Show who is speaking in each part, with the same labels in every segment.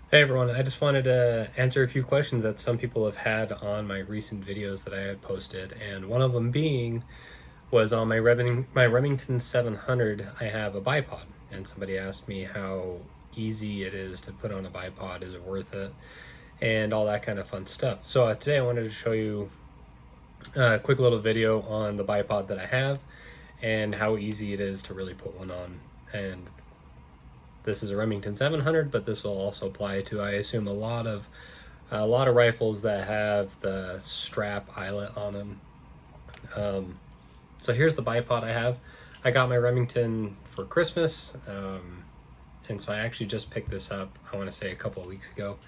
Speaker 1: Hey everyone, I just wanted to answer a few questions that some people have had on my recent videos that I had posted, and one of them being was on my Remington 700. I have a bipod, and somebody asked me how easy it is to put on a bipod, is it worth it, and all that kind of fun stuff. So today I wanted to show you a quick little video on the bipod that I have and how easy it is to really put one on. And this is a Remington 700, but this will also apply to, I assume, a lot of rifles that have the strap eyelet on them. So here's the bipod I have. I got my Remington for Christmas, and so I actually just picked this up, I want to say a couple of weeks ago.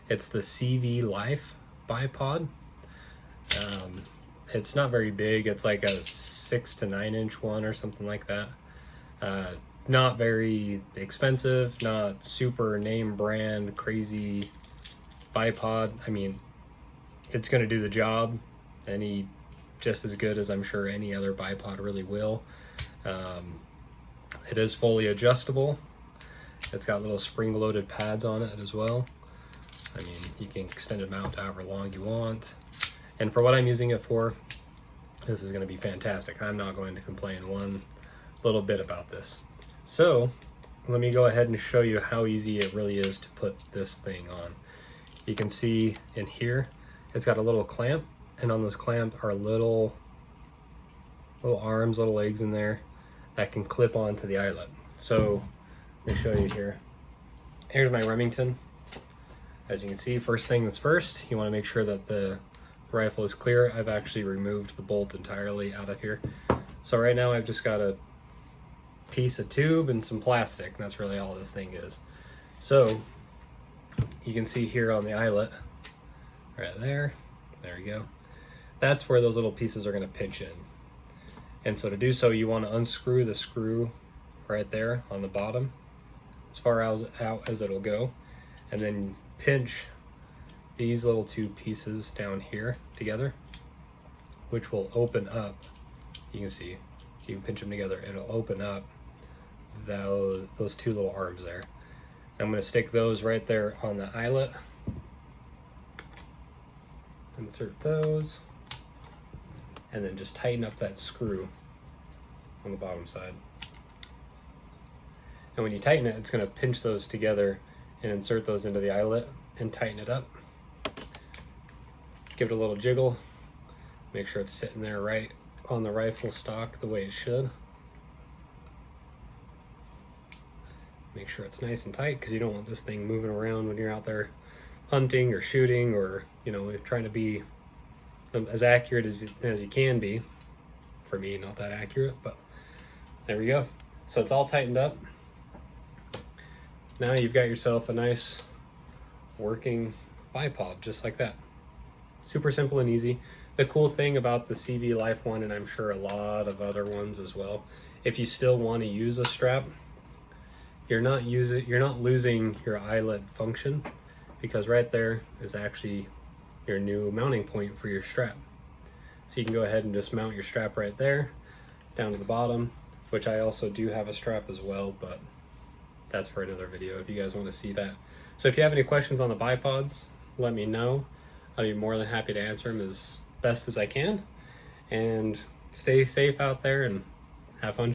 Speaker 1: It's the CVLife bipod. It's not very big. It's like a 6 to 9 inch one or something like that. Not very expensive, not super name brand crazy bipod. I mean, it's going to do the job just as good as I'm sure any other bipod really will. It is fully adjustable. It's got little spring loaded pads on it as well. I mean, you can extend it out however long you want. And for what I'm using it for, this is going to be fantastic. I'm not going to complain one little bit about this. So let me go ahead and show you how easy it really is to put this thing on. You can see in here, it's got a little clamp, and on this clamp are little arms, little legs in there that can clip onto the eyelet. So let me show you here. Here's my Remington. As you can see, first thing that's first, you want to make sure that the rifle is clear. I've actually removed the bolt entirely out of here. So right now I've just got a piece of tube and some plastic. That's really all this thing is. So you can see here on the eyelet, right there we go. That's where those little pieces are going to pinch in. And so to do so, you want to unscrew the screw right there on the bottom, as far out as it'll go, and then pinch these little two pieces down here together, which will open up. You can see, you can pinch them together, it'll open up those two little arms there. I'm going to stick those right there on the eyelet. Insert those, and then just tighten up that screw on the bottom side. And when you tighten it, it's going to pinch those together and insert those into the eyelet and tighten it up. Give it a little jiggle. Make sure it's sitting there right on the rifle stock the way it should. Make sure it's nice and tight, because you don't want this thing moving around when you're out there hunting or shooting, or trying to be as accurate as you can be. For me, not that accurate, but there we go. So it's all tightened up. Now you've got yourself a nice working bipod, just like that. Super simple and easy. The cool thing about the CVLife one, and I'm sure a lot of other ones as well, if you still want to use a strap, you're not losing your eyelet function, because right there is actually your new mounting point for your strap. So you can go ahead and just mount your strap right there down to the bottom, which I also do have a strap as well, but that's for another video if you guys want to see that. So if you have any questions on the bipods, let me know. I'll be more than happy to answer them as best as I can. And stay safe out there and have fun.